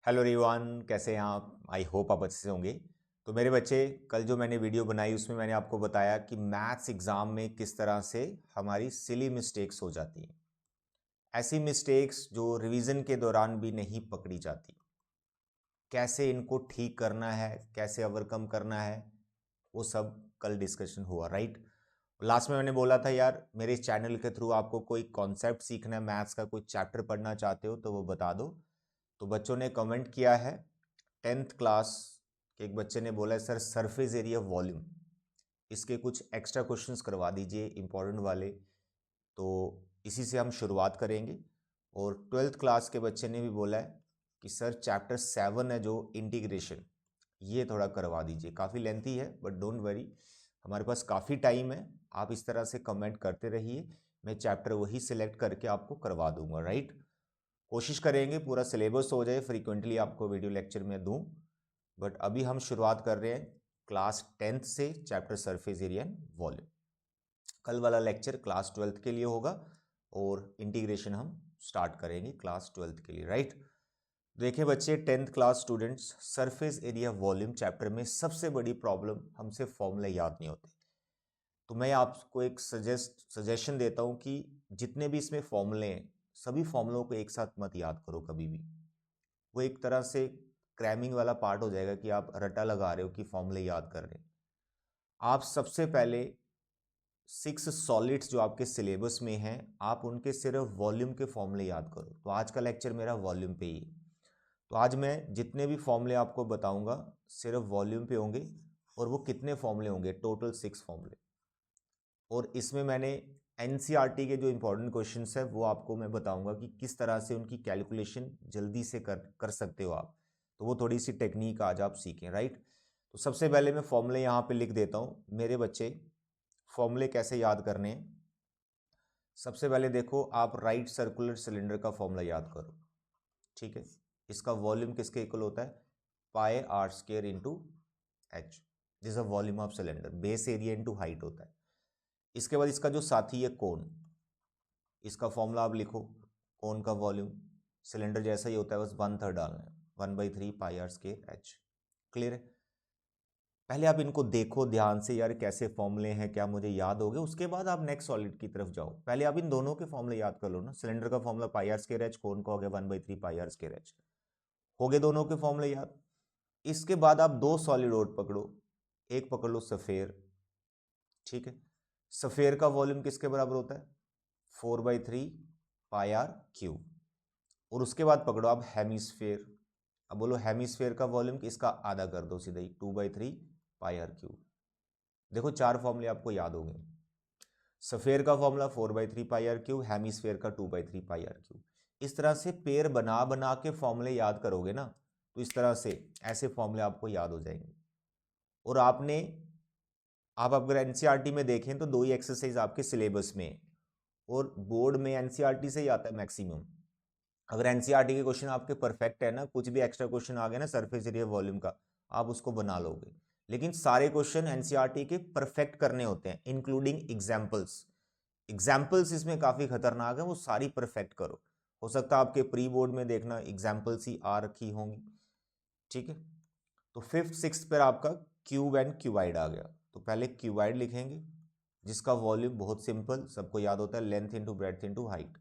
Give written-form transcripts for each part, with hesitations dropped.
Hello everyone, कैसे हैं आप? आई होप आप अच्छे से होंगे। तो मेरे बच्चे, कल जो मैंने वीडियो बनाई उसमें मैंने आपको बताया कि मैथ्स एग्ज़ाम में किस तरह से हमारी सिली मिस्टेक्स हो जाती हैं। ऐसी मिस्टेक्स जो रिवीजन के दौरान भी नहीं पकड़ी जाती, कैसे इनको ठीक करना है, कैसे ओवरकम करना है, वो सब कल डिस्कशन हुआ, राइट। लास्ट में मैंने बोला था यार, मेरे इस चैनल के थ्रू आपको कोई कॉन्सेप्ट सीखना है, मैथ्स का कोई चैप्टर पढ़ना चाहते हो तो वो बता दो। तो बच्चों ने कमेंट किया है। 10th क्लास के एक बच्चे ने बोला है सर, सरफेस एरिया वॉल्यूम, इसके कुछ एक्स्ट्रा क्वेश्चंस करवा दीजिए इंपॉर्टेंट वाले। तो इसी से हम शुरुआत करेंगे। और 12th क्लास के बच्चे ने भी बोला है कि सर चैप्टर 7 है जो इंटीग्रेशन, ये थोड़ा करवा दीजिए। काफ़ी लेंथी है बट डोंट वरी, हमारे पास काफ़ी टाइम है। आप इस तरह से कमेंट करते रहिए, मैं चैप्टर वही सिलेक्ट करके आपको करवा दूंगा, राइट। कोशिश करेंगे पूरा सिलेबस हो जाए, फ्रीक्वेंटली आपको वीडियो लेक्चर में दूं। बट अभी हम शुरुआत कर रहे हैं क्लास 10th से, chapter surface area and volume. कल वाला लेक्चर क्लास 12th के लिए होगा और इंटीग्रेशन हम स्टार्ट करेंगे क्लास 12th के लिए, राइट। देखिए बच्चे, 10th class students, surface area volume chapter में सबसे बड़ी प्रॉब्लम हमसे फॉर्मूले याद नहीं होते। तो मैं आपको एक सजेशन देता हूँ कि जितने भी इसमें फॉर्मूले हैं, सभी फॉर्मूलों को एक साथ मत याद करो कभी भी। वो एक तरह से क्रैमिंग वाला पार्ट हो जाएगा कि आप रटा लगा रहे हो कि फॉर्मूले याद कर रहे हैं। आप सबसे पहले 6 सॉलिड्स जो आपके सिलेबस में हैं, आप उनके सिर्फ वॉल्यूम के फॉर्मूले याद करो। तो आज का लेक्चर मेरा वॉल्यूम पे ही है। तो आज मैं जितने भी फॉर्मूले आपको बताऊंगा सिर्फ वॉल्यूम पे होंगे। और वो कितने फॉर्मूले होंगे? टोटल 6 फॉर्मूले। और इसमें मैंने एनसीईआरटी के जो इंपॉर्टेंट क्वेश्चंस है वो आपको मैं बताऊंगा कि किस तरह से उनकी कैलकुलेशन जल्दी से कर सकते हो आप। तो वो थोड़ी सी टेक्निक आज आप सीखें, राइट। तो सबसे पहले मैं फॉर्मूले यहाँ पे लिख देता हूँ मेरे बच्चे। फॉर्मूले कैसे याद करने हैं? सबसे पहले देखो, आप राइट सर्कुलर सिलेंडर का फॉर्मूला याद करो, ठीक है। इसका वॉल्यूम किसके इक्वल होता है? Pi r square into h. This a volume of cylinder, base area into height होता है। इसके बाद इसका जो साथी है कोन, इसका फॉर्मूला आप लिखो। कोन का वॉल्यूम सिलेंडर जैसा ही होता है, बस 1/3 डालना है, 1/3 pi r square H. Clear है? पहले आप इनको देखो ध्यान से यार, कैसे फॉर्मूले हैं, क्या मुझे याद हो गए। उसके बाद आप नेक्स्ट सॉलिड की तरफ जाओ। पहले आप इन दोनों के फॉर्मूले याद कर लो ना। सिलेंडर का formula pi r square h, cone का हो गया 1/3 पाई आर स्क्वायर एच। हो गए दोनों के फॉर्मूले याद। इसके बाद आप दो सॉलिड और पकड़ो। एक पकड़ लो सफेयर, ठीक है। सफेयर का वॉल्यूम किसके बराबर होता है? 4/3 पाई आर क्यूब। और उसके बाद पकड़ो आप हेमिस्फेयर। अब बोलो हेमिस्फेयर का वॉल्यूम इसका आधा कर दो सीधा ही, 2/3 पाई आर क्यूब। देखो 4 फॉर्मूले आपको याद हो गए। सफेयर का formula 4/3 pi r cube, hemisphere का 2/3 पाई आर क्यूब। इस तरह से पेयर बना बना के फॉर्मूले याद करोगे ना, तो इस तरह से ऐसे फॉर्मूले आपको याद हो जाएंगे। और आप अगर एनसीईआरटी में देखें तो दो ही एक्सरसाइज आपके सिलेबस में है। और बोर्ड में एनसीईआरटी से ही आता है मैक्सिमम। अगर एनसीईआरटी के क्वेश्चन आपके परफेक्ट है ना, कुछ भी एक्स्ट्रा क्वेश्चन आ गया ना सरफेस एरिया वॉल्यूम का, आप उसको बना लोगे। लेकिन सारे क्वेश्चन एनसीईआरटी के परफेक्ट करने होते हैं, इंक्लूडिंग एग्जाम्पल्स। एग्जाम्पल्स इसमें काफी खतरनाक है, वो सारी परफेक्ट करो। हो सकता है आपके प्री बोर्ड में देखना एग्जाम्पल्स ही आ रखी होंगी, ठीक है। तो 5th 6th पर आपका क्यूब एंड क्यूबाइड आ गया। तो पहले क्यूबाइड लिखेंगे, जिसका वॉल्यूम बहुत सिंपल सबको याद होता है, length into breadth into height.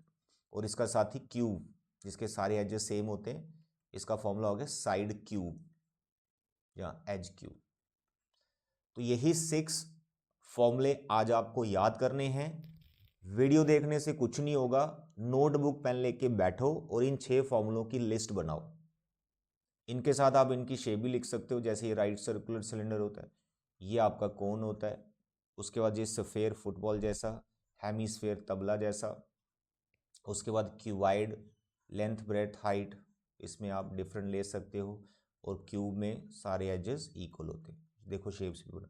और इसका साथी क्यूब, जिसके सारे एजेस सेम होते हैं, इसका फॉर्मूला हो गया साइड क्यूब या एज क्यूब। तो यही 6 फॉर्मूले आज आपको याद करने हैं। वीडियो देखने से कुछ नहीं होगा, नोटबुक पेन लेके बैठो और इन 6 फॉर्मूलों की लिस्ट बनाओ। इनके साथ आप इनकी शेप भी लिख सकते हो, जैसे ये राइट सर्कुलर सिलेंडर होता है, ये आपका कोन होता है। उसके बाद ये सफेयर फुटबॉल जैसा, हेमिस्फेयर तबला जैसा। उसके बाद क्यूबाइड, लेंथ ब्रेथ हाइट, इसमें आप डिफरेंट ले सकते हो। और क्यूब में सारे एजेस इक्वल होते हैं। देखो शेप्स भी बना।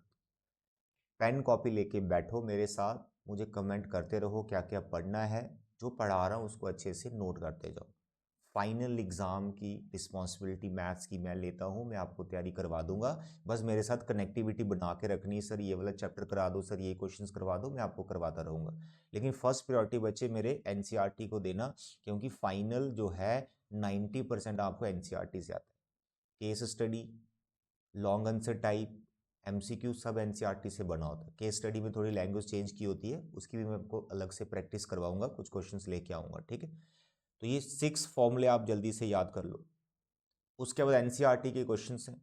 पेन कॉपी लेके बैठो मेरे साथ, मुझे कमेंट करते रहो क्या क्या पढ़ना है। जो पढ़ा रहा हूँ उसको अच्छे से नोट करते जाओ। फाइनल एग्ज़ाम की रिस्पॉन्सिबिलिटी मैथ्स की मैं लेता हूँ, मैं आपको तैयारी करवा दूंगा। बस मेरे साथ कनेक्टिविटी बना के रखनी है, सर ये वाला चैप्टर करा दो, सर ये क्वेश्चंस करवा दो, मैं आपको करवाता रहूँगा। लेकिन फर्स्ट प्रायोरिटी बच्चे मेरे एनसीईआरटी को देना, क्योंकि फाइनल जो है 90% आपको एनसीईआरटी से आता है। Case study, long answer type, MCQ सब एनसीईआरटी से बना होता है। केस स्टडी में थोड़ी लैंग्वेज चेंज की होती है, उसकी भी मैं आपको अलग से प्रैक्टिस करवाऊंगा, कुछ क्वेश्चंस लेके आऊँगा, ठीक है। तो ये 6 फॉर्मूले आप जल्दी से याद कर लो। उसके बाद एनसीईआरटी के क्वेश्चंस हैं,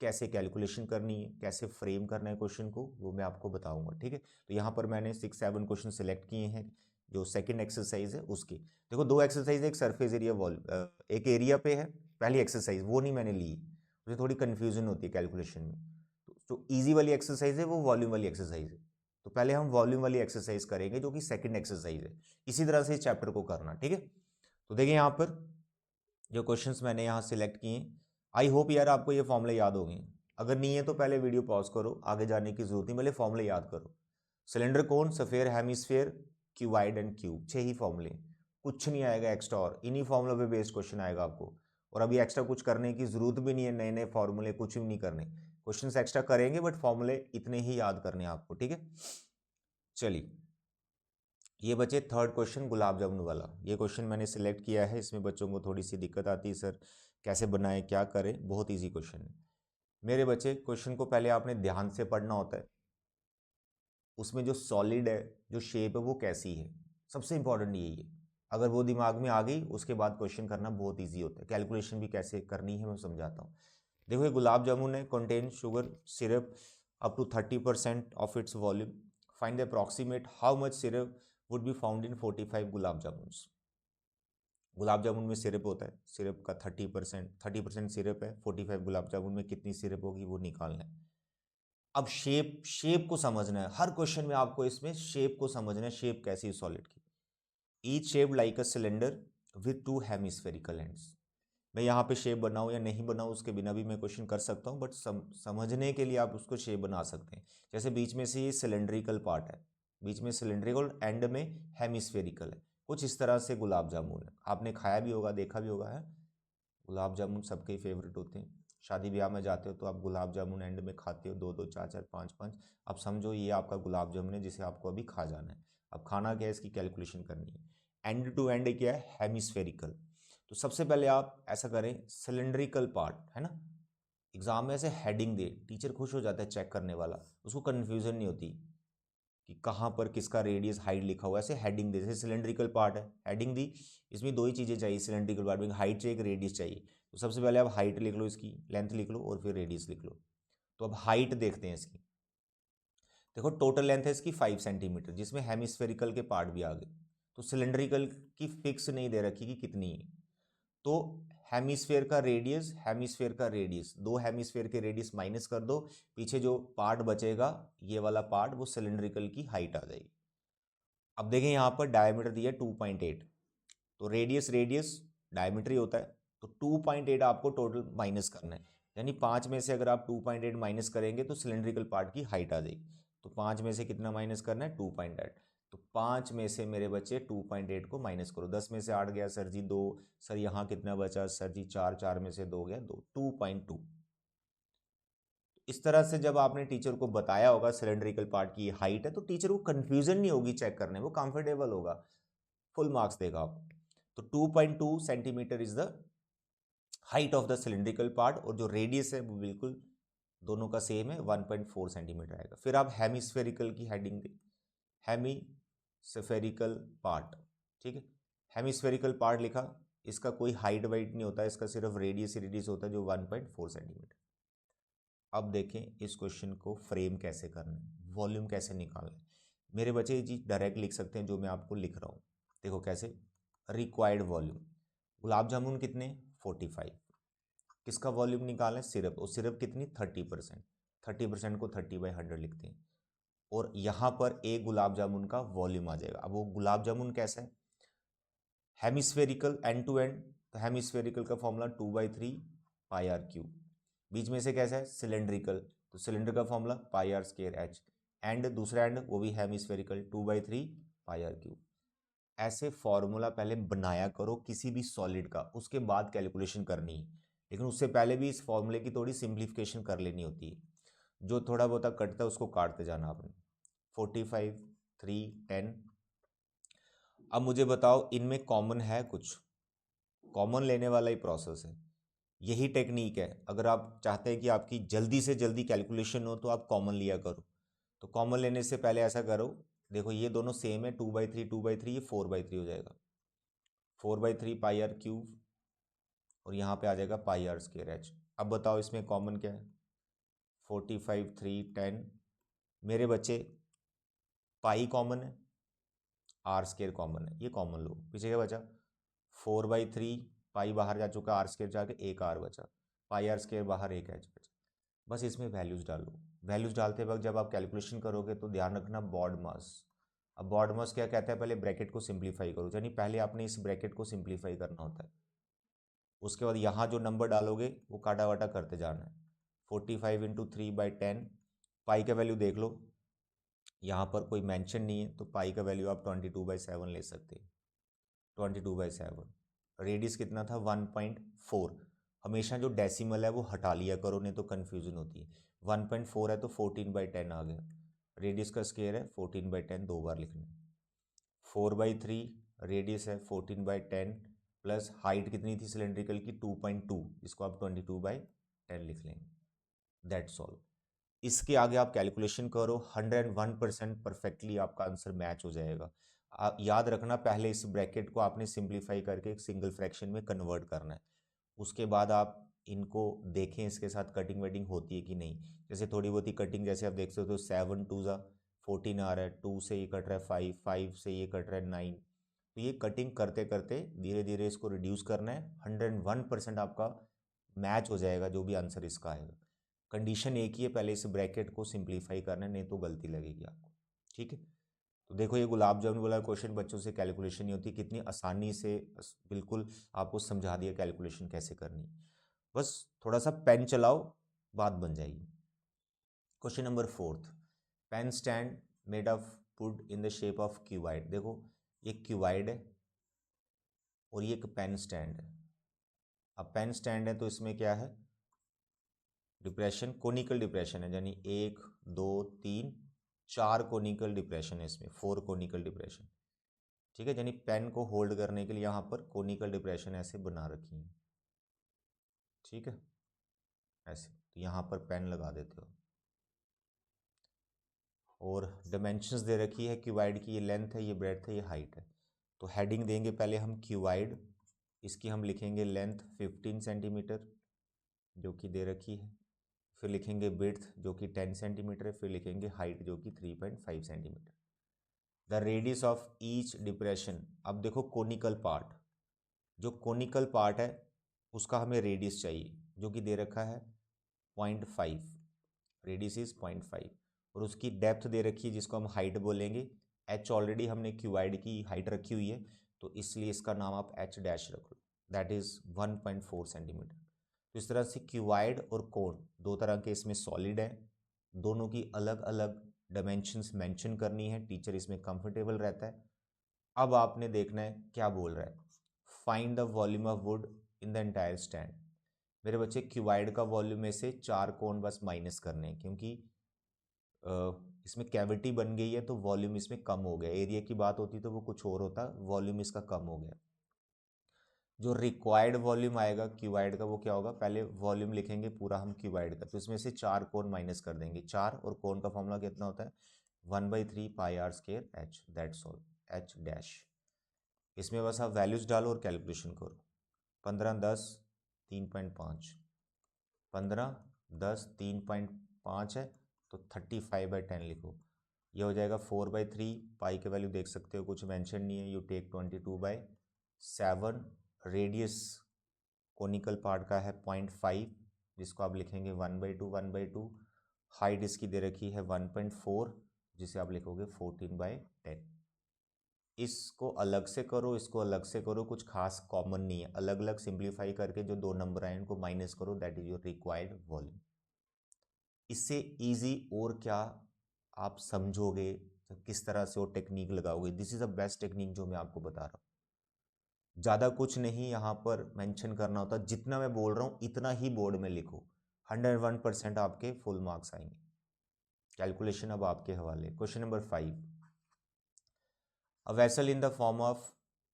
कैसे कैलकुलेशन करनी है, कैसे फ्रेम करना है क्वेश्चन को, वो मैं आपको बताऊंगा, ठीक है। तो यहाँ पर मैंने 6-7 क्वेश्चन सेलेक्ट किए हैं, जो सेकंड एक्सरसाइज है उसके। देखो 2 एक्सरसाइज, एक सरफेस एरिया एक एरिया पे है, पहली एक्सरसाइज वो नहीं मैंने ली, मुझे थोड़ी कन्फ्यूजन होती है कैलकुलेशन में। तो जो ईजी वाली एक्सरसाइज है वो वॉल्यूम वाली एक्सरसाइज है, तो पहले हम वॉल्यूम वाली एक्सरसाइज करेंगे जो कि सेकंड एक्सरसाइज है। इसी तरह से इस चैप्टर को करना, ठीक है। तो देखिए यहाँ पर जो क्वेश्चंस मैंने यहाँ सिलेक्ट किए, आई होप यार आपको ये फॉर्मूले याद होंगे। अगर नहीं है तो पहले वीडियो पॉज करो, आगे जाने की जरूरत नहीं, पहले फॉर्मूले याद करो। Cylinder cone, sphere, hemisphere, cuboid and cube, 6 ही फॉर्मूले, कुछ नहीं आएगा एक्स्ट्रा, और इन्हीं फॉर्मूलों पे बेस्ड क्वेश्चन आएगा आपको। और अभी एक्स्ट्रा कुछ करने की जरूरत भी नहीं है, नए नए फॉर्मूले कुछ भी नहीं करने, क्वेश्चन एक्स्ट्रा करेंगे बट फॉर्मूले इतने ही याद करने आपको, ठीक है। चलिए ये बचे थर्ड क्वेश्चन, गुलाब जामुन वाला। ये क्वेश्चन मैंने सिलेक्ट किया है, इसमें बच्चों को थोड़ी सी दिक्कत आती है, सर कैसे बनाएं क्या करें, बहुत इजी क्वेश्चन है मेरे बच्चे। क्वेश्चन को पहले आपने ध्यान से पढ़ना होता है, उसमें जो सॉलिड है, जो शेप है वो कैसी है, सबसे इंपॉर्टेंट यही है। अगर वो दिमाग में आ गई उसके बाद क्वेश्चन करना बहुत ईजी होता है। कैलकुलेशन भी कैसे करनी है मैं समझाता हूँ। देखो ये गुलाब जामुन है, contain sugar syrup up to 30% of its volume, find the approximate how much syrup would be found in 45 gulab jamuns. Gulab jamun में सिरप होता है, सिरप का 30% सिरप है, 45 गुलाब जामुन में कितनी सिरप होगी वो निकालना है। अब शेप को समझना है, हर क्वेश्चन में आपको इसमें शेप को समझना है, शेप कैसी है सॉलिड की। Each shape like a cylinder with 2 hemispherical ends. मैं यहाँ पे शेप बनाऊँ या नहीं बनाऊँ उसके बिना भी मैं क्वेश्चन कर सकता हूँ, बट समझने के लिए आप उसको शेप बना सकते हैं। जैसे बीच में से ये सिलेंड्रिकल पार्ट है, बीच में सिलेंड्रिकल, एंड में हेमिस्फेरिकल है, कुछ इस तरह से गुलाब जामुन है। आपने खाया भी होगा, देखा भी होगा, है गुलाब जामुन सबके फेवरेट होते हैं। शादी ब्याह में जाते हो तो आप गुलाब जामुन एंड में खाते हो, 2-2 4-4 5-5। अब समझो ये आपका गुलाब जामुन है जिसे आपको अभी खा जाना है। अब खाना क्या है, इसकी कैलकुलेशन करनी है। एंड टू एंड क्या है, हेमिस्फेरिकल। तो सबसे पहले आप ऐसा करें, सिलेंड्रिकल पार्ट है ना, एग्जाम में ऐसे हेडिंग दे, टीचर खुश हो जाता है चेक करने वाला, उसको कन्फ्यूजन नहीं होती कि कहाँ पर किसका रेडियस हाइट लिखा हुआ है। ऐसे हेडिंग दे, जैसे सिलेंड्रिकल पार्ट है, हेडिंग दी, इसमें 2 ही चीज़ें चाहिए सिलेंड्रिकल पार्ट में, हाइट चाहिए, एक रेडियस चाहिए। तो सबसे पहले आप हाइट लिख लो, इसकी लेंथ लिख लो, और फिर रेडियस लिख लो। तो अब हाइट देखते हैं इसकी। देखो टोटल लेंथ है इसकी 5 सेंटीमीटर, जिसमें हेमिस्फेरिकल के पार्ट भी आ गए। तो सिलेंड्रिकल की फिक्स नहीं दे रखी कि कितनी है, तो हेमिस्फेयर का रेडियस 2 हेमिस्फेयर के रेडियस माइनस कर दो, पीछे जो पार्ट बचेगा ये वाला पार्ट, वो सिलेंड्रिकल की हाइट आ जाएगी। अब देखें यहाँ पर डायमीटर दिया 2.8, तो रेडियस डायमीटर ही होता है, तो 2.8 आपको टोटल माइनस करना है। यानी 5 में से अगर आप 2.8 माइनस करेंगे तो सिलेंड्रिकल पार्ट की हाइट आ जाएगी। तो 5 में से कितना माइनस करना है, 2.8। तो 5 में से मेरे बच्चे 2.8 को माइनस करो, 10 में से 8 गया सर जी 2, सर यहाँ कितना बचा सर जी 4, 4 में से 2 गया 2, 2.2। इस तरह से जब आपने टीचर को बताया होगा सिलेंड्रिकल पार्ट की हाइट है, तो टीचर को कंफ्यूजन नहीं होगी चेक करने, वो कंफर्टेबल होगा, फुल मार्क्स देगा आपको। तो 2.2 centimetre is the height of the cylindrical part, और जो रेडियस है वो बिल्कुल दोनों का सेम है, 1.4 सेंटीमीटर आएगा। फिर आप हेमिस्फेरिकल की हेडिंग दें, हेमिस्फेरिकल पार्ट, ठीक है। हेमिस्फेरिकल पार्ट लिखा, इसका कोई हाइट वाइट नहीं होता, इसका सिर्फ रेडियस होता है जो 1.4 सेंटीमीटर। अब देखें इस क्वेश्चन को फ्रेम कैसे करना है, वॉल्यूम कैसे निकालना है। मेरे बच्चे ये चीज़ डायरेक्ट लिख सकते हैं जो मैं आपको लिख रहा हूँ। देखो कैसे, रिक्वायर्ड वॉल्यूम, गुलाब जामुन कितने 45, किसका वॉल्यूम निकालना है, सिरप, और सिरप कितनी 30%, 30% को 30/100 लिखते हैं, और यहाँ पर एक गुलाब जामुन का वॉल्यूम आ जाएगा। अब वो गुलाब जामुन कैसा है, हेमिस्फेरिकल एंड टू एंड, तो हेमिस्फेरिकल का फॉर्मूला 2/3 पाई आर क्यूब। बीच में से कैसा है, सिलेंड्रिकल, तो सिलेंडर का formula pi r square h, and दूसरा एंड वो भी हेमिस्फेरिकल 2/3 पाई आर क्यूब। ऐसे फॉर्मूला पहले बनाया करो किसी भी सॉलिड का, उसके बाद कैलकुलेशन करनी है, लेकिन उससे पहले भी इस फॉर्मूले की थोड़ी सिंप्लीफिकेशन कर लेनी होती है। जो थोड़ा बहुत कटता है उसको काटते जाना आपने। 45, 3, 10। अब मुझे बताओ इनमें कॉमन है कुछ? कॉमन लेने वाला ही प्रोसेस है, यही टेक्निक है। अगर आप चाहते हैं कि आपकी जल्दी से जल्दी कैलकुलेशन हो तो आप कॉमन लिया करो। तो कॉमन लेने से पहले ऐसा करो, देखो ये दोनों सेम है, 2/3 2/3, ये 4/3 हो जाएगा। 4/3 पाई आर क्यूब, और यहाँ पे आ जाएगा पाई आर स्क्वायर एच। अब बताओ इसमें कॉमन क्या है? 45, 3, 10। मेरे बच्चे पाई कॉमन है, आर स्क्वायर कॉमन है, ये कॉमन लो। पीछे क्या बचा? 4/3, पाई बाहर जा चुका, आर स्क्वायर जाके एक आर बचा, पाई आर स्क्वायर बाहर, एक एच बचा। बस इसमें वैल्यूज डालो। वैल्यूज डालते वक्त जब आप कैलकुलेशन करोगे तो ध्यान रखना बॉड मास। अब बॉड मास क्या कहता है? पहले ब्रैकेट को सिंप्लीफाई करो, यानी पहले आपने इस ब्रैकेट को सिंप्लीफाई करना होता है। उसके बाद यहाँ जो नंबर डालोगे वो काटा वाटा करते जाना है। 45 इंटू 3/10, पाई का वैल्यू देख लो, यहाँ पर कोई मेंशन नहीं है, तो पाई का वैल्यू आप 22/7 ले सकते हैं। 22/7। रेडियस कितना था? 1.4। हमेशा जो डेसिमल है वो हटा लिया करो, नहीं तो कन्फ्यूजन होती है। 1.4 है तो 14/10 आ गया। रेडियस का स्क्वायर है 14/10, दो बार लिखना है। 4/3 रेडियस है 14/10, प्लस हाइट कितनी थी सिलेंड्रिकल की? 2.2, इसको आप 22/10 लिख लेंगे। That's all. इसके आगे आप कैलकुलेशन करो, 101% परफेक्टली आपका आंसर मैच हो जाएगा। आप याद रखना, पहले इस ब्रैकेट को आपने सिंप्लीफाई करके एक सिंगल फ्रैक्शन में कन्वर्ट करना है। उसके बाद आप इनको देखें इसके साथ कटिंग वेटिंग होती है कि नहीं। जैसे थोड़ी बहुत ही कटिंग, जैसे आप देख सकते हो 7 2 14 आ रहा है, 2 से ये कट रहा है 5, 5 से ये कट रहा है 9। तो ये कटिंग करते करते धीरे धीरे इसको रिड्यूस करना है। 101% आपका मैच हो जाएगा जो भी आंसर इसका आएगा। कंडीशन एक ही है, पहले इस ब्रैकेट को सिंप्लीफाई करना है, नहीं तो गलती लगेगी आपको। ठीक है, तो देखो ये गुलाब जामुन वाला क्वेश्चन बच्चों से कैलकुलेशन नहीं होती, कितनी आसानी से बिल्कुल आपको समझा दिया कैलकुलेशन कैसे करनी। बस थोड़ा सा पेन चलाओ, बात बन जाएगी। Question number 4, pen stand made of wood in the shape of cuboid. देखो ये क्यूबाइड है और ये एक पेन स्टैंड है। अब पेन स्टैंड है तो इसमें क्या है? डिप्रेशन, कोनिकल डिप्रेशन है, यानी 1 2 3 4 कोनिकल डिप्रेशन है इसमें, 4 कोनिकल डिप्रेशन। ठीक है, यानी पेन को होल्ड करने के लिए यहाँ पर कोनिकल डिप्रेशन ऐसे बना रखी है। ठीक है, ऐसे तो यहाँ पर पेन लगा देते हो। और डायमेंशंस दे रखी है क्यूबाइड की, ये लेंथ है, ये ब्रेड्थ है, ये हाइट है। तो हेडिंग देंगे पहले हम क्यूबाइड, इसकी हम लिखेंगे लेंथ 15 सेंटीमीटर जो कि दे रखी है। फिर लिखेंगे विड्थ जो कि 10 सेंटीमीटर है। फिर लिखेंगे हाइट जो कि 3.5 centimetre. The radius of each depression. अब देखो कोनिकल पार्ट, जो कोनिकल पार्ट है उसका हमें रेडियस चाहिए, जो कि दे रखा है 0.5। रेडियस इज 0.5, और उसकी डेप्थ दे रखी है जिसको हम हाइट बोलेंगे। एच ऑलरेडी हमने क्यूबाइड की हाइट रखी हुई है, तो इसलिए इसका नाम आप एच डैश रख लो, दैट इज 1.4 सेंटीमीटर। तो इस तरह से क्यूबाइड और कोन दो तरह के इसमें सॉलिड हैं, दोनों की अलग अलग डायमेंशंस मेंशन करनी है, टीचर इसमें कंफर्टेबल रहता है। अब आपने देखना है क्या बोल रहा है, find the volume of wood in the entire stand. मेरे बच्चे क्यूबाइड का वॉल्यूम में से 4 कोन बस माइनस करने हैं, क्योंकि इसमें कैविटी बन गई है तो वॉल्यूम इसमें कम हो गया। एरिया की बात होती तो वो कुछ और होता, वॉल्यूम इसका कम हो गया। जो रिक्वायर्ड वॉल्यूम आएगा क्यूबाइड का वो क्या होगा? पहले वॉल्यूम लिखेंगे पूरा हम क्यूबाइड का, तो इसमें से 4 कोन माइनस कर देंगे। 4 और कोन का फॉर्मूला कितना होता है? 1/3 pi r square h, that's all, h dash. इसमें बस आप वैल्यूज डालो और कैलकुलेशन करो। 15 10 3.5, 15 10 3.5 है तो 35/10 लिखो। ये हो जाएगा 4/3, पाई के वैल्यू देख सकते हो, कुछ मेंशन नहीं है, you take 22/7। Radius conical part का है 0.5, जिसको आप लिखेंगे 1/2 1/2। हाइट इसकी दे रखी है 1.4, जिसे आप लिखोगे 14/10। इसको अलग से करो, इसको अलग से करो, कुछ खास कॉमन नहीं है, अलग अलग सिंप्लीफाई करके जो दो नंबर आए उनको माइनस करो, that is your required volume. इससे इजी और क्या आप समझोगे तो किस तरह से वो टेक्निक लगाओगे, this is the best technique जो मैं आपको बता रहा हूँ। ज़्यादा कुछ नहीं यहाँ पर मेंशन करना होता, जितना मैं बोल रहा हूँ इतना ही बोर्ड में लिखो, 101% आपके फुल मार्क्स आएंगे। कैलकुलेशन अब आपके हवाले। Question number 5, a vessel in the form of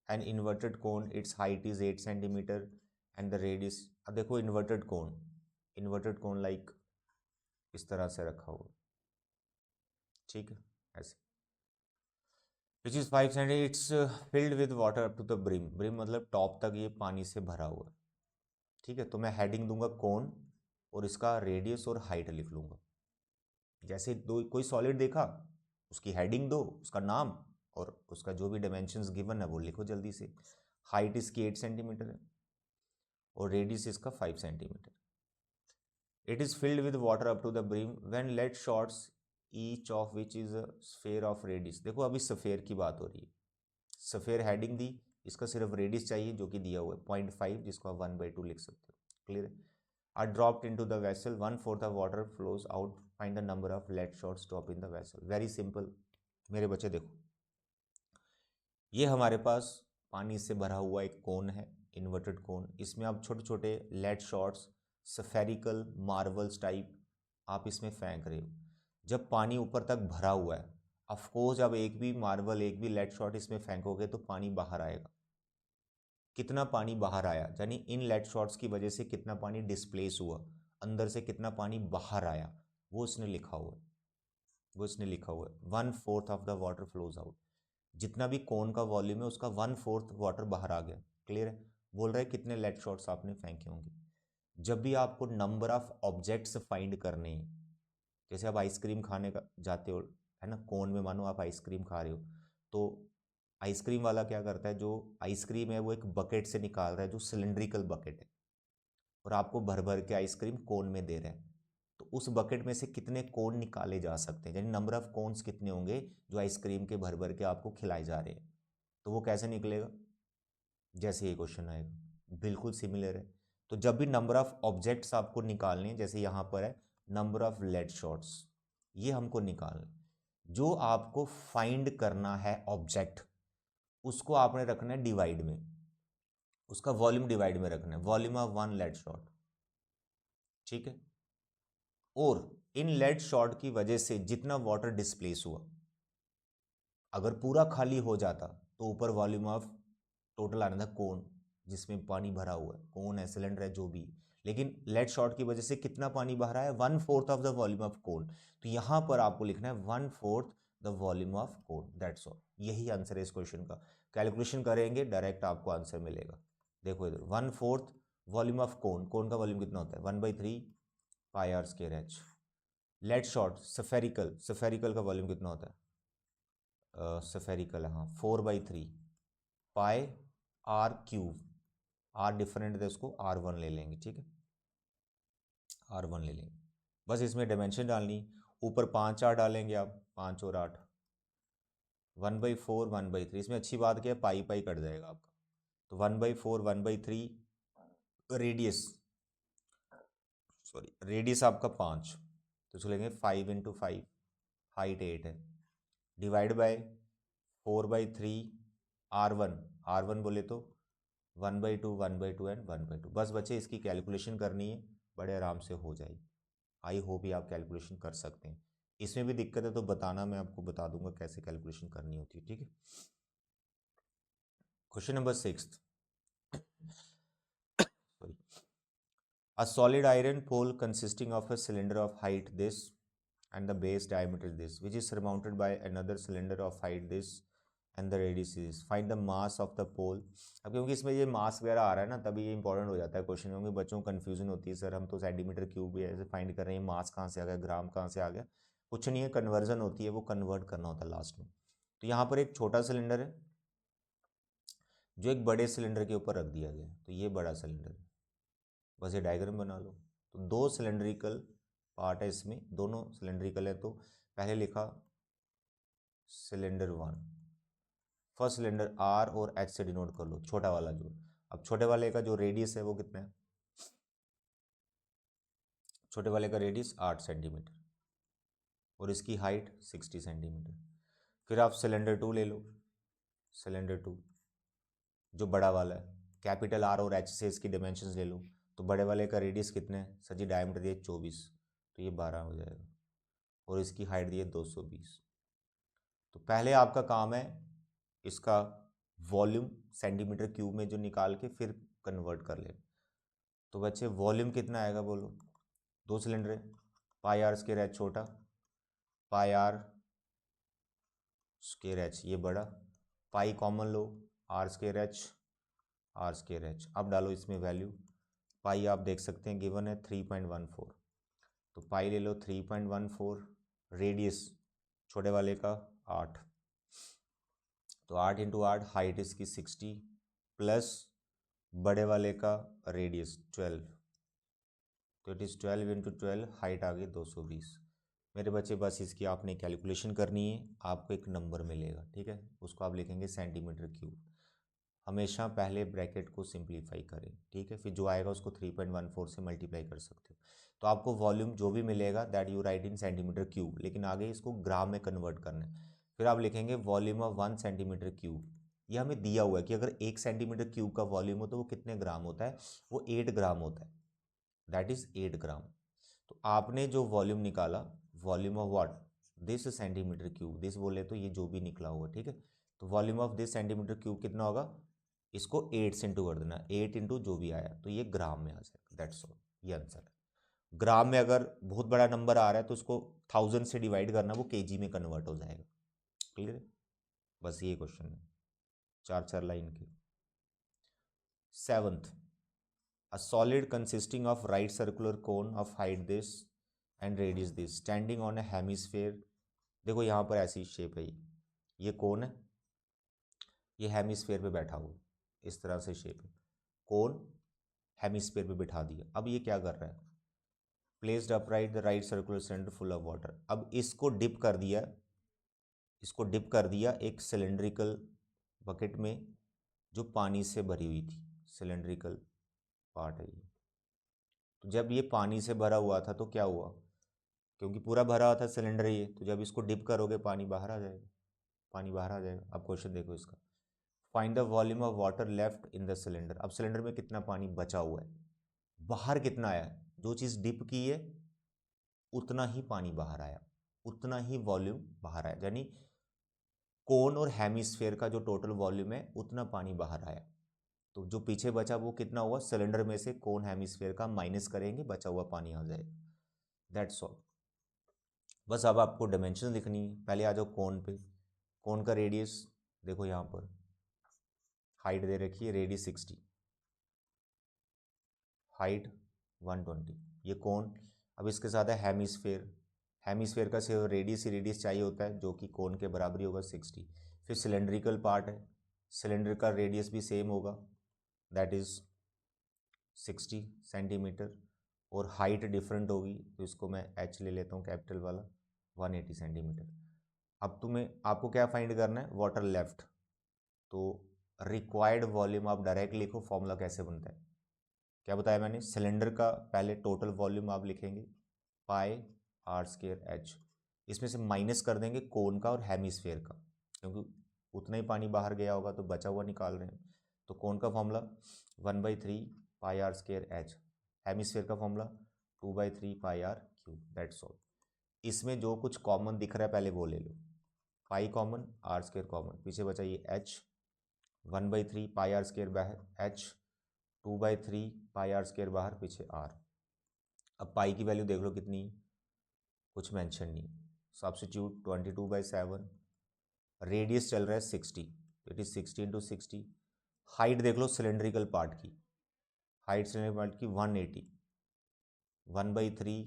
an inverted cone, it's height is 8 centimetre and the radius. अब देखो इन्वर्टेड कोन लाइक इस तरह से रखा हुआ, ठीक है, ऐसे, which is 5 centimetre, it's filled with water up to the brim, brim मतलब टॉप तक ये पानी से भरा हुआ है, ठीक है। तो मैं हेडिंग दूंगा कौन और इसका रेडियस और हाइट लिख लूंगा। जैसे दो कोई सॉलिड देखा, उसकी हेडिंग दो, उसका नाम और उसका जो भी डायमेंशंस गिवन है वो लिखो जल्दी से। हाइट इसकी 8 सेंटीमीटर है और रेडियस इसका 5 centimetre. It is filled with water up to the brim when lead shots each of which is a sphere of radius. देखो अभी सफ़ेयर की बात हो रही है, सफ़ेयर हेडिंग दी, इसका सिर्फ रेडियस चाहिए जो कि दिया हुआ है 0.5, जिसको आप 1/2 लिख सकते हो, क्लियर है। Are dropped into the vessel, 1/4 of water flows out, find the number of lead shots drop in the vessel. Very simple मेरे बच्चे, देखो ये हमारे पास पानी से भरा हुआ एक कोन है, इन्वर्टेड कोन, इसमें आप छोटे छोटे lead shots, spherical marbles type आप इसमें फेंक रहे हो। जब पानी ऊपर तक भरा हुआ है, ऑफकोर्स अब एक भी मार्बल, एक भी लेड शॉट इसमें फेंकोगे तो पानी बाहर आएगा। कितना पानी बाहर आया, यानी इन लेड शॉट्स की वजह से कितना पानी डिस्प्लेस हुआ, अंदर से कितना पानी बाहर आया, वो इसने लिखा हुआ है, वो इसने लिखा हुआ है 1/4 of the water flows out. जितना भी कोन का वॉल्यूम है उसका 1/4 वाटर बाहर आ गया, क्लियर है। बोल रहा है कितने लेड शॉट्स आपने फेंके होंगे। जब भी आपको नंबर ऑफ ऑब्जेक्ट्स फाइंड करने हैं, जैसे आप आइसक्रीम खाने का जाते हो, है ना, कोन में मानो आप आइसक्रीम खा रहे हो, तो आइसक्रीम वाला क्या करता है, जो आइसक्रीम है वो एक बकेट से निकाल रहा है, जो सिलेंड्रिकल बकेट है, और आपको भर भर के आइसक्रीम कोन में दे रहा है। तो उस बकेट में से कितने कोन निकाले जा सकते हैं, यानी नंबर ऑफ कोन्स कितने होंगे जो आइसक्रीम के भर भर के आपको खिलाए जा रहे हैं। तो वो कैसे निकलेगा, जैसे ये क्वेश्चन आएगा बिल्कुल सिमिलर है। तो जब भी नंबर ऑफ ऑब्जेक्ट्स आपको निकालने, जैसे यहाँ पर है नंबर ऑफ लेड शॉट्स, ये हमको निकालना, जो आपको फाइंड करना है ऑब्जेक्ट, उसको आपने रखना है डिवाइड में, उसका वॉल्यूम डिवाइड में रखना है, वॉल्यूम ऑफ 1 लेड शॉट, ठीक है। और इन लेड शॉट की वजह से जितना वाटर डिस्प्लेस हुआ, अगर पूरा खाली हो जाता तो ऊपर वॉल्यूम ऑफ टोटल आना था कोन, जिसमें पानी भरा हुआ है, कोन है, सिलेंडर है, जो भी, लेकिन लेड शॉट की वजह से कितना पानी बाहर आया, 1/4 of the volume of cone. तो यहां पर आपको लिखना है 1/4 the volume of cone, that's all. यही आंसर है इस क्वेश्चन का। कैलकुलेशन करेंगे डायरेक्ट आपको आंसर मिलेगा। देखो इधर 1/4 वॉल्यूम ऑफ कोन, कोन का वॉल्यूम कितना होता है 1/3 pi r square h. Lead shot spherical, spherical का वॉल्यूम कितना होता है, सफेरिकल, हाँ 4/3 pi r cube, r different है उसको R1 ले लेंगे, ठीक है, R1 ले लेंगे। बस इसमें डायमेंशन डालनी, ऊपर 5 R डालेंगे आप, 5 और 8, 1/4 1/3। इसमें अच्छी बात क्या है, पाई पाई कट जाएगा आपका, तो 1/4 1/3 रेडियस, सॉरी रेडियस आपका 5, तो चलेंगे 5 × 5, हाइट 8 है, डिवाइड बाय 4/3 R1, R1 बोले तो 1/2 1/2 एंड 1/2। बस बच्चे इसकी कैलकुलेशन करनी है, बड़े आराम से हो जाएगी। आई होप ये आप कैलकुलेशन कर सकते हैं। इसमें भी दिक्कत है तो बताना, मैं आपको बता दूंगा कैसे कैलकुलेशन करनी होती है, ठीक है। Question number 6, sorry, a solid iron pole consisting of a cylinder of height this and the base diameter this, which is surmounted by another cylinder of height this and the radius is, find the mass of the pole। अब क्योंकि इसमें ये मास वगैरह आ रहा है ना, तभी ये इंपॉर्टेंट हो जाता है क्वेश्चन, क्योंकि बच्चों को कन्फ्यूजन होती है, सर हम तो सेंटीमीटर क्यूब भी ऐसे फाइंड कर रहे हैं, मास कहाँ से आ गया, ग्राम कहाँ से आ गया, कुछ नहीं है, कन्वर्जन होती है, वो कन्वर्ट करना होता है लास्ट में। तो यहाँ पर एक छोटा सिलेंडर है जो एक बड़े सिलेंडर के ऊपर रख दिया गया, तो ये बड़ा सिलेंडर है, बस ये डायग्राम बना लो। तो दो सिलेंड्रिकल पार्ट है इसमें, दोनों सिलेंड्रिकल है, तो पहले लिखा सिलेंडर 1, फर्स्ट सिलेंडर R और H से डिनोट कर लो, छोटा वाला जो। अब छोटे वाले का जो रेडियस है वो कितना है, छोटे वाले का रेडियस 8 सेंटीमीटर और इसकी हाइट 60 सेंटीमीटर। फिर आप सिलेंडर 2 ले लो, सिलेंडर 2 जो बड़ा वाला है, कैपिटल आर और एच से इसकी डिमेंशंस ले लो। तो बड़े वाले का रेडियस कितने है सर जी, डायमीटर दिए 24, तो ये 12 हो जाएगा, और इसकी हाइट दी है 220। तो पहले आपका काम है इसका वॉल्यूम सेंटीमीटर क्यूब में जो निकाल के फिर कन्वर्ट कर ले। तो बच्चे वॉल्यूम कितना आएगा बोलो, 2 सिलेंडर है, पाई आर स्क्वायर एच छोटा, पाई आर स्क्वायर एच ये बड़ा, पाई कॉमन लो, r square h, r square h. अब डालो इसमें वैल्यू, पाई आप देख सकते हैं गिवन है 3.14, तो पाई ले लो 3.14, रेडियस छोटे वाले का 8, तो 8 इंटू 8, हाइट इसकी 60 प्लस बड़े वाले का रेडियस 12, तो इट इज़ 12 इंटू 12, हाइट आ गई 220। मेरे बच्चे बस इसकी आपने कैलकुलेशन करनी है, आपको एक नंबर मिलेगा, ठीक है, उसको आप लिखेंगे सेंटीमीटर क्यूब। हमेशा पहले ब्रैकेट को सिंप्लीफाई करें, ठीक है, फिर जो आएगा उसको 3.14 से मल्टीप्लाई कर सकते हो। तो आपको वॉल्यूम जो भी मिलेगा that you right in centimetre cube, लेकिन आगे इसको ग्राम में कन्वर्ट करना है। फिर आप लिखेंगे वॉल्यूम ऑफ 1 सेंटीमीटर क्यूब। ये हमें दिया हुआ है कि अगर 1 सेंटीमीटर क्यूब का वॉल्यूम हो तो वो कितने ग्राम होता है, वो 8 ग्राम होता है, दैट इज 8 ग्राम। तो आपने जो वॉल्यूम निकाला, volume of what, this centimetre cube, this बोले तो ये जो भी निकला हुआ, ठीक है, तो volume of this centimetre cube कितना होगा, इसको 8 से इंटू कर देना, 8 इंटू जो भी आया तो ये ग्राम में आ जाएगा, दैट्स ऑल, ये आंसर है। ग्राम में अगर बहुत बड़ा नंबर आ रहा है तो उसको 1000 से डिवाइड करना, वो केजी में कन्वर्ट हो जाएगा। क्लियर है, बस ये क्वेश्चन है, 4 लाइन के। 7th, a solid consisting of right circular cone of height this and radius this standing on a hemisphere। देखो यहाँ पर ऐसी शेप है, ये कोन है, ये हेमिस्फेयर पे बैठा हुआ, इस तरह से शेप है, कोन हेमिस्फेयर पे बिठा दिया। अब ये क्या कर रहा है, placed upright the right circular cylinder full of water. अब इसको डिप कर दिया, इसको डिप कर दिया एक सिलेंड्रिकल बकेट में जो पानी से भरी हुई थी, सिलेंड्रिकल पार्ट है ये। तो जब ये पानी से भरा हुआ था तो क्या हुआ, क्योंकि पूरा भरा हुआ था सिलेंडर ये, तो जब इसको डिप करोगे पानी बाहर आ जाएगा, पानी बाहर आ जाएगा। अब क्वेश्चन देखो इसका, find the volume of water left in the cylinder. अब सिलेंडर में कितना पानी बचा हुआ है, बाहर कितना आया, जो चीज़ डिप की है उतना ही पानी बाहर आया, उतना ही वॉल्यूम बाहर आया, यानी कोन और हेमिस्फेयर का जो टोटल वॉल्यूम है उतना पानी बाहर आया। तो जो पीछे बचा वो कितना हुआ, सिलेंडर में से कोन हेमिस्फेयर का माइनस करेंगे, बचा हुआ पानी आ जाएगा, दैट्स ऑल। बस अब आपको डायमेंशन लिखनी है। पहले आ जाओ कोन पे, कोन का रेडियस देखो यहाँ पर, हाइट दे रखी है, रेडियस 60, हाइट 120, ये कोन। अब इसके साथ है हेमिस्फेयर, हेमिस्फेयर का सिर्फ रेडियस ही रेडियस चाहिए होता है जो कि कोन के बराबर ही होगा 60। फिर सिलेंड्रिकल पार्ट है, सिलेंडर का रेडियस भी सेम होगा, दैट इज़ 60 सेंटीमीटर, और हाइट डिफरेंट होगी तो इसको मैं एच ले लेता हूँ कैपिटल वाला, 180 सेंटीमीटर। अब तुम्हें आपको क्या फाइंड करना है, वाटर लेफ्ट। तो रिक्वायर्ड वॉल्यूम आप डायरेक्ट लिखो, फॉर्मूला कैसे बनता है, क्या बताया मैंने, सिलेंडर का पहले टोटल वॉल्यूम आप लिखेंगे पाई आर स्क्वायर एच, इसमें से माइनस कर देंगे कोन का और हेमिस्फेयर का, क्योंकि उतना ही पानी बाहर गया होगा तो बचा हुआ निकाल रहे हैं। तो कोन का formula 1/3 pi r square h, hemisphere का formula 2/3 pi r cube, that's all. इसमें जो कुछ कॉमन दिख रहा है पहले वो ले लो, pi common, r square common, पीछे बचा ये एच, 1/3 पाई आर स्क्वायर बाहर एच, 2/3 पाई आर स्क्वायर बाहर, पीछे आर। अब पाई की वैल्यू देख लो कितनी, कुछ मेंशन नहीं, सब्स्टिट्यूट 22/7, रेडियस चल रहा है 60, इट इज 60 इंटू 60। हाइट देख लो सिलेंड्रिकल पार्ट की, हाइट सिलेंड्रिकल पार्ट की 180, 1/3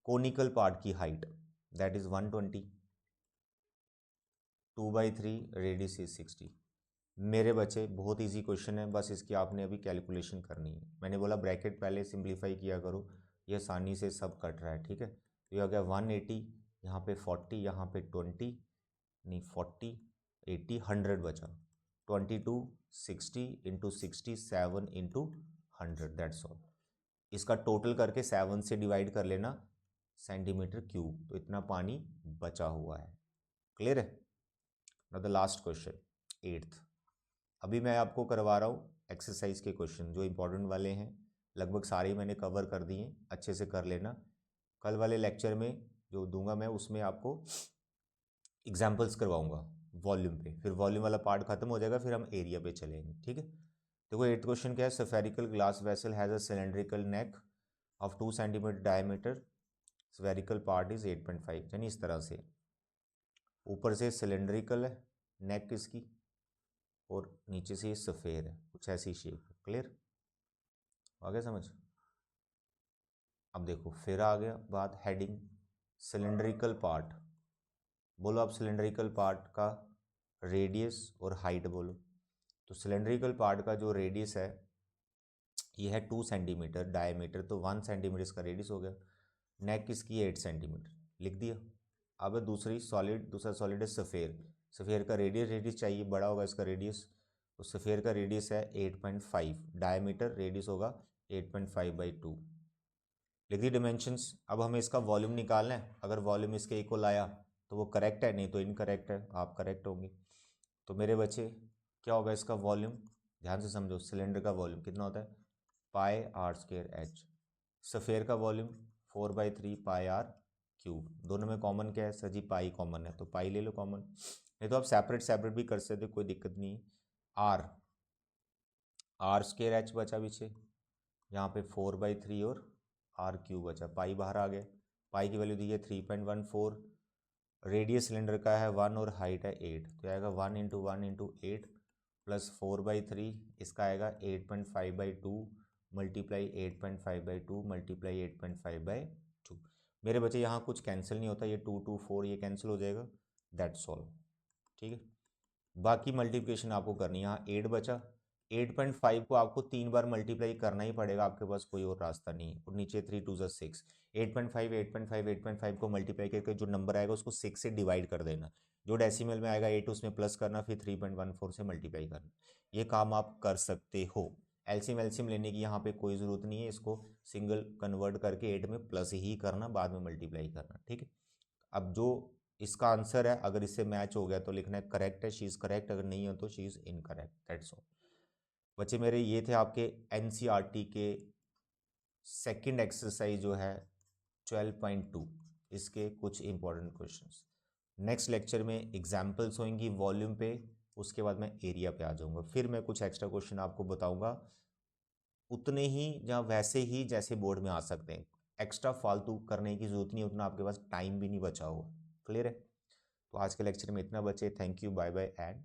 कोनिकल पार्ट की height that is 120, 2/3 radius is 60। मेरे बच्चे बहुत इजी क्वेश्चन है, बस इसकी आपने अभी कैलकुलेशन करनी है। मैंने बोला ब्रैकेट पहले सिंप्लीफाई किया करो, ये आसानी से सब कट रहा है, ठीक है। तो ये हो गया 180, यहाँ पे 40, यहाँ पे 20, नहीं 40 80 100 बचा, 22 60 इंटू 60 7 इंटू 100, दैट्स ऑल। इसका टोटल करके 7 से डिवाइड कर लेना सेंटीमीटर क्यूब, तो इतना पानी बचा हुआ है। क्लियर है। Now the last question 8th। अभी मैं आपको करवा रहा हूँ एक्सरसाइज के क्वेश्चन जो इंपॉर्टेंट वाले हैं, लगभग सारे मैंने कवर कर दिए, अच्छे से कर लेना। कल वाले लेक्चर में जो दूंगा मैं उसमें आपको एग्जाम्पल्स करवाऊंगा वॉल्यूम पे, फिर वॉल्यूम वाला पार्ट खत्म हो जाएगा, फिर हम एरिया पे चलेंगे, ठीक है। देखो 8th क्वेश्चन क्या है, spherical glass vessel has a cylindrical neck of 2 centimetre diameter, spherical part is 8.5, यानी इस तरह से ऊपर से सिलेंड्रिकल है नेक इसकी और नीचे से ये सफ़ेद है, कुछ ऐसी शेप है। क्लियर आ गया समझ। अब देखो फिर आ गया बात हेडिंग सिलेंड्रिकल पार्ट। बोलो आप सिलेंड्रिकल पार्ट का रेडियस और हाइट बोलो। तो सिलेंड्रिकल पार्ट का जो रेडियस है ये है 2 सेंटीमीटर डायमीटर, तो 1 सेंटीमीटर इसका रेडियस हो गया। नेक किसकी है 8 सेंटीमीटर, लिख दिया। अब दूसरा सॉलिड है सफ़ेर। सफ़ेर का रेडियस चाहिए, बड़ा होगा इसका रेडियस, तो सफ़ेर का रेडियस है 8.5 डायमीटर, रेडियस होगा 8.5/2। लिख दी डिमेंशंस। अब हमें इसका वॉल्यूम निकालना है, अगर वॉल्यूम इसके इक्वल आया तो वो करेक्ट है, नहीं तो इनकरेक्ट है, आप करेक्ट होंगे। तो मेरे बच्चे क्या होगा इसका वॉल्यूम, ध्यान से समझो, सिलेंडर का वॉल्यूम कितना होता है πr²h। सफ़ेर का वॉल्यूम 4/3 πr³। दोनों में कॉमन क्या है सर जी, पाई कॉमन है, तो पाई ले लो कॉमन, नहीं तो आप सेपरेट भी कर सकते, कोई दिक्कत नहीं है। r² बचा पीछे, यहाँ पे 4/3 और r³ बचा, पाई बाहर आ गया, पाई की वैल्यू दी है 3.14। रेडियस सिलेंडर का है 1 और हाइट है 8, तो आएगा 1 × 1 × 8 प्लस 4/3, इसका आएगा 8.5/2 मल्टीप्लाई 8.5/2 मल्टीप्लाई 8.5/2। मेरे बच्चे यहाँ कुछ कैंसिल नहीं होता, ये 2 2 4 ये कैंसिल हो जाएगा, दैट्स ऑल, ठीक है। बाकी मल्टीप्लिकेशन आपको करनी है, यहाँ 8 बचा, 8.5 को आपको 3 बार मल्टीप्लाई करना ही पड़ेगा, आपके पास कोई और रास्ता नहीं है, और नीचे 3 2 6, 8.5 को मल्टीप्लाई करके जो नंबर आएगा उसको 6 से डिवाइड कर देना, जो डेसिमल में आएगा 8 उसमें प्लस करना, फिर 3.14 से मल्टीप्लाई करना। ये काम आप कर सकते हो। एलसीएम लेने की यहाँ पे कोई ज़रूरत नहीं है, इसको सिंगल कन्वर्ट करके 8 में प्लस ही करना, बाद में मल्टीप्लाई करना, ठीक है। अब जो इसका आंसर है अगर इससे मैच हो गया तो लिखना है करेक्ट है, शी इज़ करेक्ट, अगर नहीं हो तो she is incorrect, that's all. बच्चे मेरे ये थे आपके एनसीईआरटी के सेकंड एक्सरसाइज जो है 12.2, इसके कुछ इंपॉर्टेंट क्वेश्चंस। नेक्स्ट लेक्चर में एग्जाम्पल्स होंगी वॉल्यूम पे, उसके बाद मैं एरिया पे आ जाऊंगा, फिर मैं कुछ एक्स्ट्रा क्वेश्चन आपको बताऊंगा, उतने ही या वैसे ही जैसे बोर्ड में आ सकते हैं, एक्स्ट्रा फालतू करने की जरूरत नहीं, उतना आपके पास टाइम भी नहीं बचा होगा। क्लियर है। तो आज के लेक्चर में इतना बचे, thank you, bye bye and